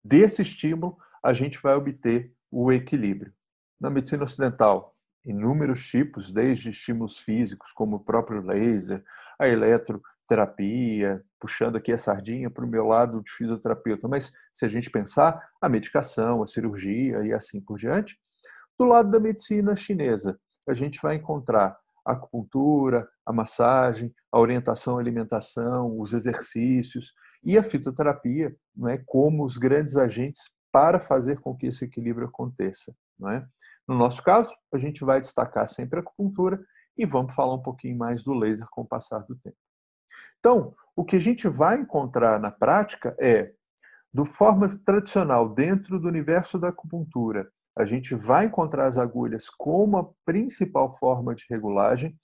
desse estímulo, a gente vai obter o equilíbrio. Na medicina ocidental, inúmeros tipos, desde estímulos físicos, como o próprio laser, a eletroterapia, puxando aqui a sardinha para o meu lado de fisioterapeuta, mas se a gente pensar, a medicação, a cirurgia e assim por diante. Do lado da medicina chinesa, a gente vai encontrar a acupuntura, a massagem, a orientação à alimentação, os exercícios e a fitoterapia, não é, como os grandes agentes para fazer com que esse equilíbrio aconteça. Não é? No nosso caso, a gente vai destacar sempre a acupuntura e vamos falar um pouquinho mais do laser com o passar do tempo. Então, o que a gente vai encontrar na prática é, de forma tradicional, dentro do universo da acupuntura, a gente vai encontrar as agulhas como a principal forma de regulagem.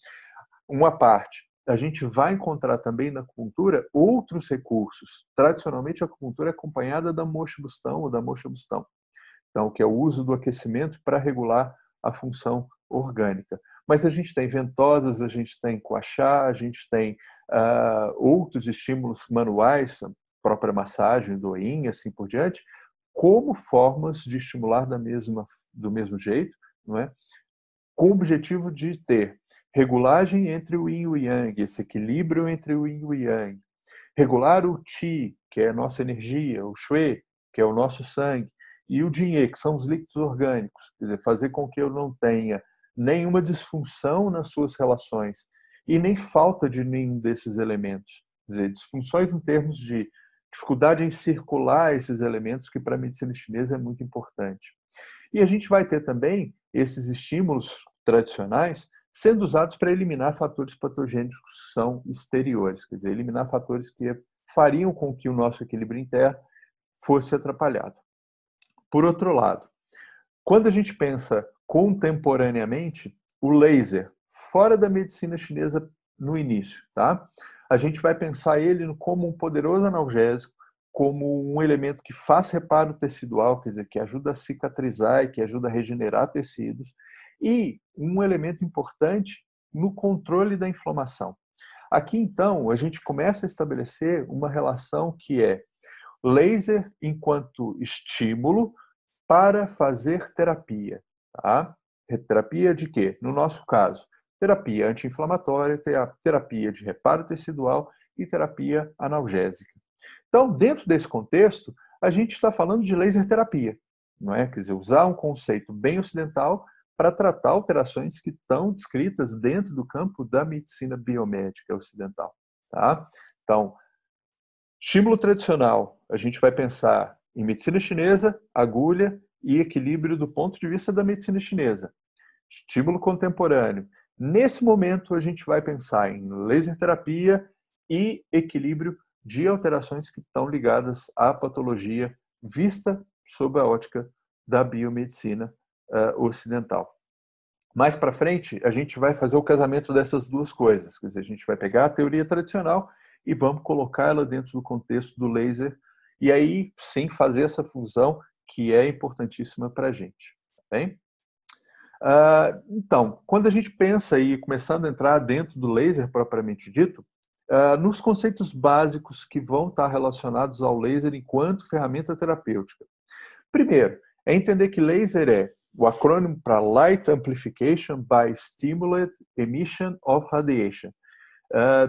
Uma parte, a gente vai encontrar também na acupuntura outros recursos. Tradicionalmente, a acupuntura é acompanhada da moxa-bustão ou da moxa-bustão, então, que é o uso do aquecimento para regular a função orgânica. Mas a gente tem ventosas, a gente tem guachá, a gente tem outros estímulos manuais, a própria massagem, do yin, assim por diante, como formas de estimular do mesmo jeito, não é? Com o objetivo de ter regulagem entre o yin e o yang, esse equilíbrio entre o yin e o yang, regular o qi, que é a nossa energia, o shui, que é o nosso sangue, e o jinhe, que são os líquidos orgânicos, quer dizer, fazer com que eu não tenha nenhuma disfunção nas suas relações e nem falta de nenhum desses elementos. Quer dizer, disfunções em termos de dificuldade em circular esses elementos, que para a medicina chinesa é muito importante. E a gente vai ter também esses estímulos tradicionais sendo usados para eliminar fatores patogênicos que são exteriores, quer dizer, eliminar fatores que fariam com que o nosso equilíbrio interno fosse atrapalhado. Por outro lado, quando a gente pensa contemporaneamente, o laser, fora da medicina chinesa no início, tá? A gente vai pensar ele como um poderoso analgésico, como um elemento que faz reparo tecidual, quer dizer, que ajuda a cicatrizar e que ajuda a regenerar tecidos, e um elemento importante no controle da inflamação. Aqui, então, a gente começa a estabelecer uma relação que é laser enquanto estímulo para fazer terapia. Tá? Terapia de quê? No nosso caso, terapia anti-inflamatória, terapia de reparo tecidual e terapia analgésica. Então, dentro desse contexto, a gente está falando de laser terapia, não é? Quer dizer, usar um conceito bem ocidental para tratar alterações que estão descritas dentro do campo da medicina biomédica ocidental. Tá? Então, estímulo tradicional, a gente vai pensar em medicina chinesa, agulha e equilíbrio do ponto de vista da medicina chinesa. Estímulo contemporâneo. Nesse momento, a gente vai pensar em laser terapia e equilíbrio de alterações que estão ligadas à patologia vista sob a ótica da biomedicina ocidental. Mais para frente, a gente vai fazer o casamento dessas duas coisas. Quer dizer, a gente vai pegar a teoria tradicional e vamos colocá-la dentro do contexto do laser e aí sim fazer essa fusão que é importantíssima para a gente. Tá bem? Então, quando a gente pensa aí, começando a entrar dentro do laser propriamente dito, nos conceitos básicos que vão estar relacionados ao laser enquanto ferramenta terapêutica. Primeiro, é entender que laser é o acrônimo para Light Amplification by Stimulated Emission of Radiation.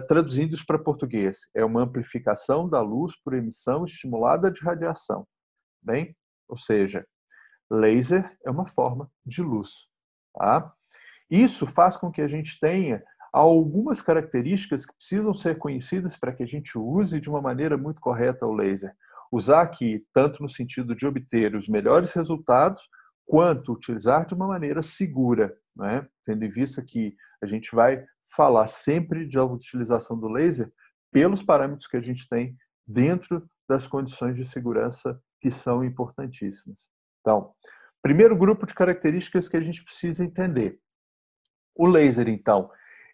Traduzindo isso para português, é uma amplificação da luz por emissão estimulada de radiação. Bem? Ou seja, laser é uma forma de luz. Tá? Isso faz com que a gente tenha algumas características que precisam ser conhecidas para que a gente use de uma maneira muito correta o laser. Usar aqui, tanto no sentido de obter os melhores resultados, quanto utilizar de uma maneira segura, né? Tendo em vista que a gente vai falar sempre de utilização do laser pelos parâmetros que a gente tem dentro das condições de segurança que são importantíssimas. Então, primeiro grupo de características que a gente precisa entender. O laser, então,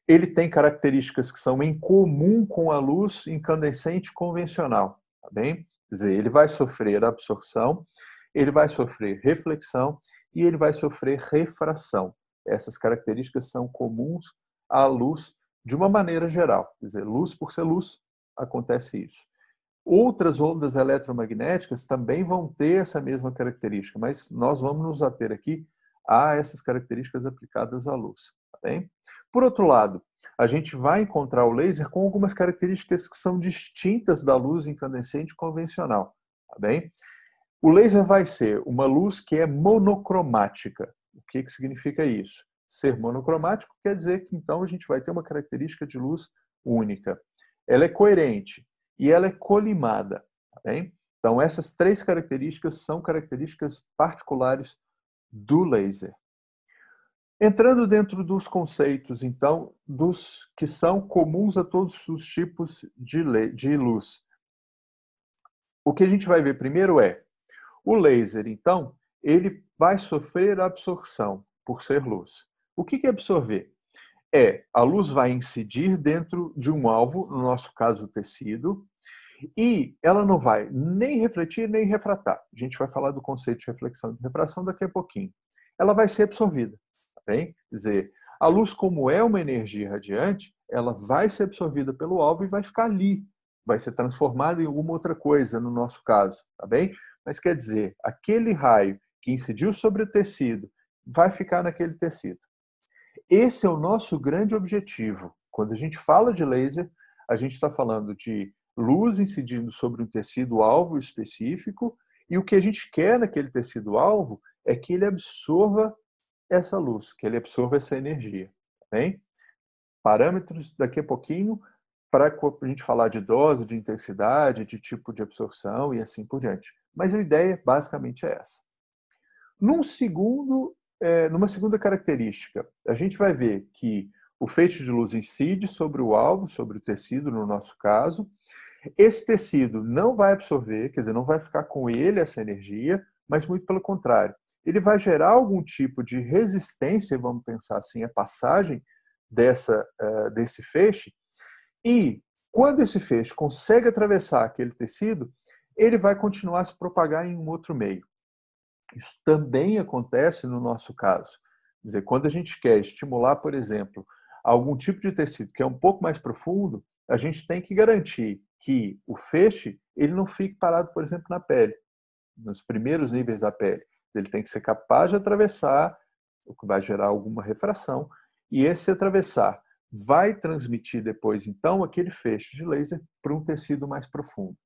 ele tem características que são em comum com a luz incandescente convencional, tá bem? Quer dizer, ele vai sofrer absorção, ele vai sofrer reflexão e ele vai sofrer refração. Essas características são comuns à luz de uma maneira geral. Quer dizer, luz por ser luz, acontece isso. Outras ondas eletromagnéticas também vão ter essa mesma característica, mas nós vamos nos ater aqui a essas características aplicadas à luz. Tá bem? Por outro lado, a gente vai encontrar o laser com algumas características que são distintas da luz incandescente convencional. Tá bem? O laser vai ser uma luz que é monocromática. O que significa isso? Ser monocromático quer dizer que então a gente vai ter uma característica de luz única. Ela é coerente e ela é colimada. Tá bem? Então essas três características são características particulares do laser. Entrando dentro dos conceitos, então, dos que são comuns a todos os tipos de luz. O que a gente vai ver primeiro é o laser, então, ele vai sofrer absorção por ser luz. O que é absorver? A luz vai incidir dentro de um alvo, no nosso caso o tecido, e ela não vai nem refletir nem refratar. A gente vai falar do conceito de reflexão e de refração daqui a pouquinho. Ela vai ser absorvida. Tá bem? Quer dizer, a luz, como é uma energia radiante, ela vai ser absorvida pelo alvo e vai ficar ali. Vai ser transformada em alguma outra coisa, no nosso caso. Tá bem? Mas quer dizer, aquele raio que incidiu sobre o tecido vai ficar naquele tecido. Esse é o nosso grande objetivo. Quando a gente fala de laser, a gente está falando de luz incidindo sobre um tecido-alvo específico, e o que a gente quer naquele tecido-alvo é que ele absorva essa luz, que ele absorva essa energia. Bem? Parâmetros daqui a pouquinho, para a gente falar de dose, de intensidade, de tipo de absorção e assim por diante. Mas a ideia basicamente é essa. Numa segunda característica, a gente vai ver que o feixe de luz incide sobre o alvo, sobre o tecido, no nosso caso. Esse tecido não vai absorver, quer dizer, não vai ficar com ele essa energia, mas muito pelo contrário. Ele vai gerar algum tipo de resistência, vamos pensar assim, à passagem desse feixe, e quando esse feixe consegue atravessar aquele tecido, ele vai continuar a se propagar em um outro meio. Isso também acontece no nosso caso. Quer dizer, quando a gente quer estimular, por exemplo, algum tipo de tecido que é um pouco mais profundo, a gente tem que garantir que o feixe ele não fique parado, por exemplo, na pele, nos primeiros níveis da pele. Ele tem que ser capaz de atravessar, o que vai gerar alguma refração, e esse atravessar vai transmitir depois, então, aquele feixe de laser para um tecido mais profundo.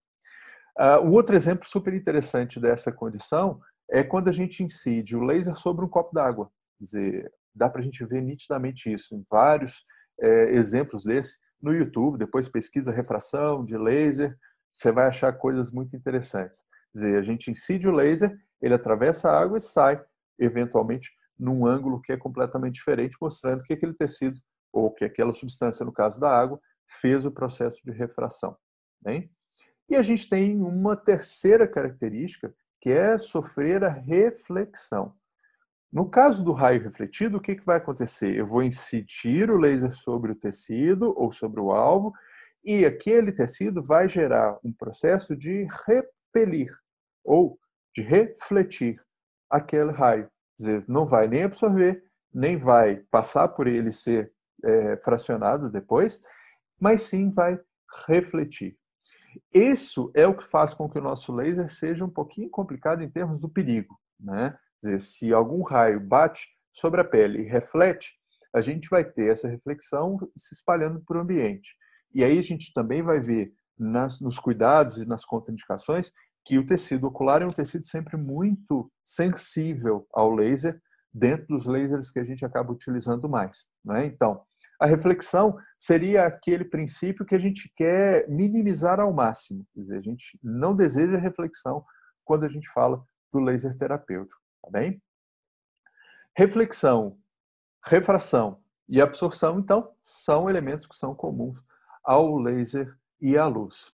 Um outro exemplo super interessante dessa condição é quando a gente incide o laser sobre um copo d'água. Quer dizer, dá para a gente ver nitidamente isso em vários exemplos desses no YouTube. Depois pesquisa refração de laser, você vai achar coisas muito interessantes. Quer dizer, a gente incide o laser, ele atravessa a água e sai, eventualmente, num ângulo que é completamente diferente, mostrando que aquele tecido, ou que aquela substância, no caso da água, fez o processo de refração. Bem? E a gente tem uma terceira característica, que é sofrer a reflexão. No caso do raio refletido, o que vai acontecer? Eu vou incidir o laser sobre o tecido ou sobre o alvo, e aquele tecido vai gerar um processo de repelir ou de refletir aquele raio. Quer dizer, não vai nem absorver, nem vai passar por ele ser fracionado depois, mas sim vai refletir. Isso é o que faz com que o nosso laser seja um pouquinho complicado em termos do perigo, né? Quer dizer, se algum raio bate sobre a pele e reflete, a gente vai ter essa reflexão se espalhando para o ambiente. E aí a gente também vai ver nos cuidados e nas contraindicações que o tecido ocular é um tecido sempre muito sensível ao laser, dentro dos lasers que a gente acaba utilizando mais, né? Então, a reflexão seria aquele princípio que a gente quer minimizar ao máximo. Quer dizer, a gente não deseja reflexão quando a gente fala do laser terapêutico. Tá bem? Reflexão, refração e absorção, então, são elementos que são comuns ao laser e à luz.